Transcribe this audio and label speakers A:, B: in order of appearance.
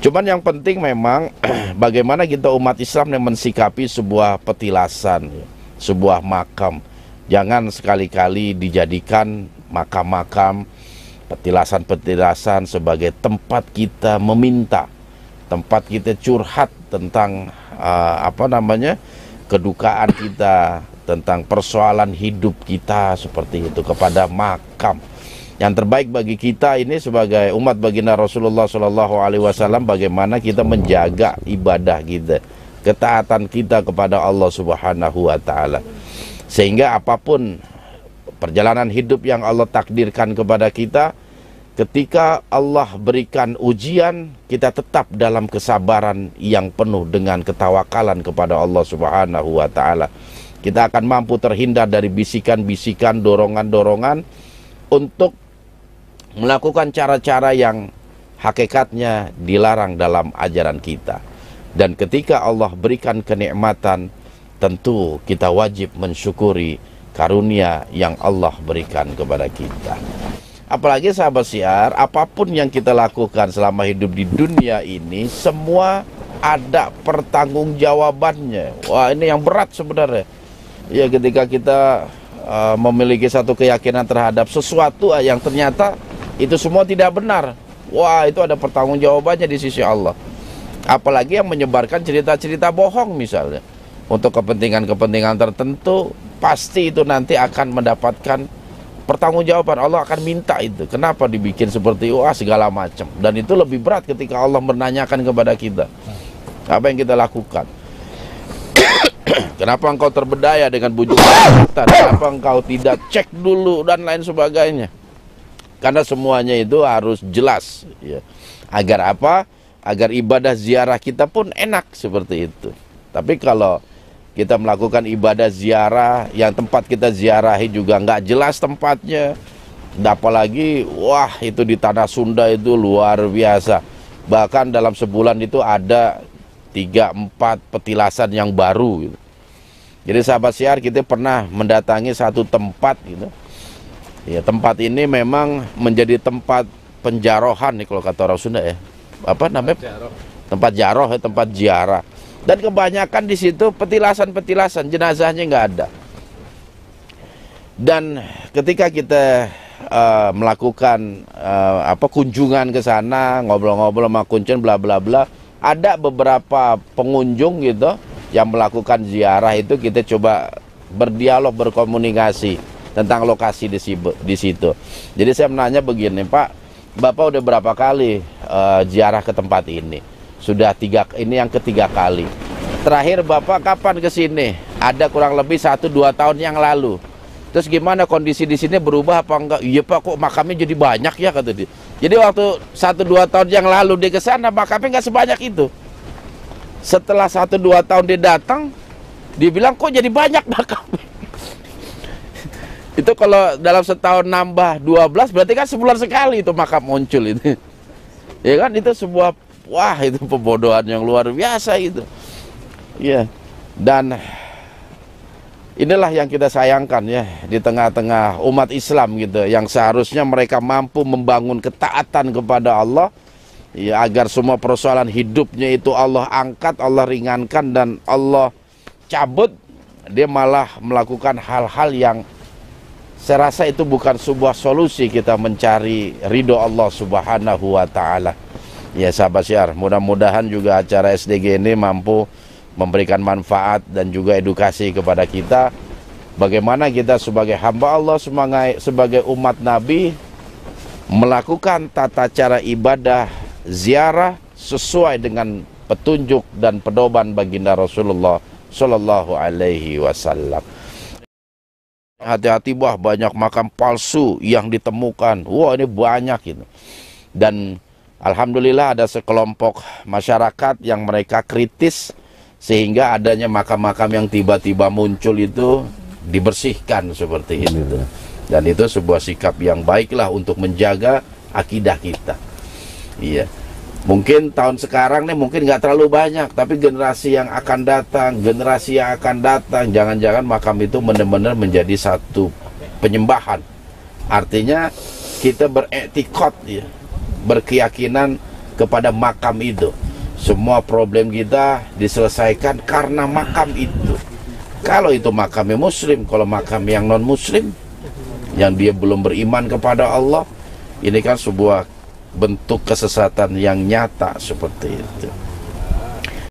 A: Cuman yang penting memang bagaimana kita umat Islam yang mensikapi sebuah petilasan, sebuah makam. Jangan sekali-kali dijadikan makam-makam, petilasan-petilasan sebagai tempat kita meminta, tempat kita curhat tentang kedukaan kita, tentang persoalan hidup kita seperti itu kepada makam. Yang terbaik bagi kita ini sebagai umat baginda Rasulullah SAW, bagaimana kita menjaga ibadah kita, ketaatan kita kepada Allah Subhanahu wa Ta'ala, sehingga apapun perjalanan hidup yang Allah takdirkan kepada kita, ketika Allah berikan ujian, kita tetap dalam kesabaran yang penuh dengan ketawakalan kepada Allah Subhanahu wa Ta'ala. Kita akan mampu terhindar dari bisikan-bisikan, dorongan-dorongan untuk melakukan cara-cara yang hakikatnya dilarang dalam ajaran kita. Dan ketika Allah berikan kenikmatan, tentu kita wajib mensyukuri karunia yang Allah berikan kepada kita. Apalagi sahabat syiar, apapun yang kita lakukan selama hidup di dunia ini, semua ada pertanggungjawabannya. Wah, ini yang berat sebenarnya. Ya, ketika kita memiliki satu keyakinan terhadap sesuatu yang ternyata itu semua tidak benar. Wah, itu ada pertanggungjawabannya di sisi Allah. Apalagi yang menyebarkan cerita-cerita bohong misalnya, untuk kepentingan-kepentingan tertentu, pasti itu nanti akan mendapatkan pertanggungjawaban. Allah akan minta itu. Kenapa dibikin seperti segala macam. Dan itu lebih berat ketika Allah menanyakan kepada kita, apa yang kita lakukan. Kenapa engkau terbedaya dengan bujukan setan? Kenapa engkau tidak cek dulu dan lain sebagainya? Karena semuanya itu harus jelas, ya. Agar apa? Agar ibadah ziarah kita pun enak seperti itu. Tapi kalau kita melakukan ibadah ziarah yang tempat kita ziarahi juga nggak jelas tempatnya, apalagi itu di tanah Sunda itu luar biasa. Bahkan dalam sebulan itu ada 3-4 petilasan yang baru gitu. Jadi sahabat syiar, kita pernah mendatangi satu tempat gitu. Ya, tempat ini memang menjadi tempat penjarohan nih kalau kata orang Sunda ya. Apa namanya? Tempat jaroh, tempat ziarah. Dan kebanyakan di situ petilasan-petilasan, jenazahnya nggak ada. Dan ketika kita melakukan kunjungan ke sana, ngobrol-ngobrol sama kuncen bla bla bla, ada beberapa pengunjung gitu yang melakukan ziarah itu, kita coba berdialog, berkomunikasi tentang lokasi di situ. Jadi saya menanya begini, Pak, Bapak udah berapa kali ziarah ke tempat ini? Sudah ini yang ketiga kali. Terakhir Bapak kapan ke sini? Ada kurang lebih 1-2 tahun yang lalu. Terus gimana kondisi di sini, berubah apa enggak? Iya Pak, kok makamnya jadi banyak ya, kata dia. Jadi waktu 1-2 tahun yang lalu dia ke sana, makamnya nggak sebanyak itu. Setelah 1-2 tahun dia datang, dia bilang kok jadi banyak makamnya. Itu kalau dalam setahun nambah 12, berarti kan sebulan sekali itu makam muncul itu. Ya kan, itu sebuah itu pembodohan yang luar biasa itu. Ya. Dan inilah yang kita sayangkan ya, di tengah-tengah umat Islam gitu, yang seharusnya mereka mampu membangun ketaatan kepada Allah, ya, agar semua persoalan hidupnya itu Allah angkat, Allah ringankan, dan Allah cabut. Dia malah melakukan hal-hal yang saya rasa itu bukan sebuah solusi kita mencari ridho Allah Subhanahu wa Ta'ala. Ya sahabat syiar, mudah-mudahan juga acara SDG ini mampu memberikan manfaat dan juga edukasi kepada kita, bagaimana kita sebagai hamba Allah, sebagai umat Nabi, melakukan tata cara ibadah ziarah sesuai dengan petunjuk dan pedoman baginda Rasulullah Shallallahu Alaihi Wasallam. Hati-hati, banyak makam palsu yang ditemukan. Wah, ini banyak ini. Dan alhamdulillah ada sekelompok masyarakat yang mereka kritis, sehingga adanya makam-makam yang tiba-tiba muncul itu dibersihkan seperti itu. Dan itu sebuah sikap yang baiklah untuk menjaga akidah kita. Iya. Mungkin tahun sekarang nih mungkin nggak terlalu banyak, tapi generasi yang akan datang, jangan-jangan makam itu benar-benar menjadi satu penyembahan. Artinya kita beretikot ya, berkeyakinan kepada makam itu. Semua problem kita diselesaikan karena makam itu. Kalau itu makamnya muslim, kalau makam yang non muslim, yang dia belum beriman kepada Allah, ini kan sebuah bentuk kesesatan yang nyata seperti itu.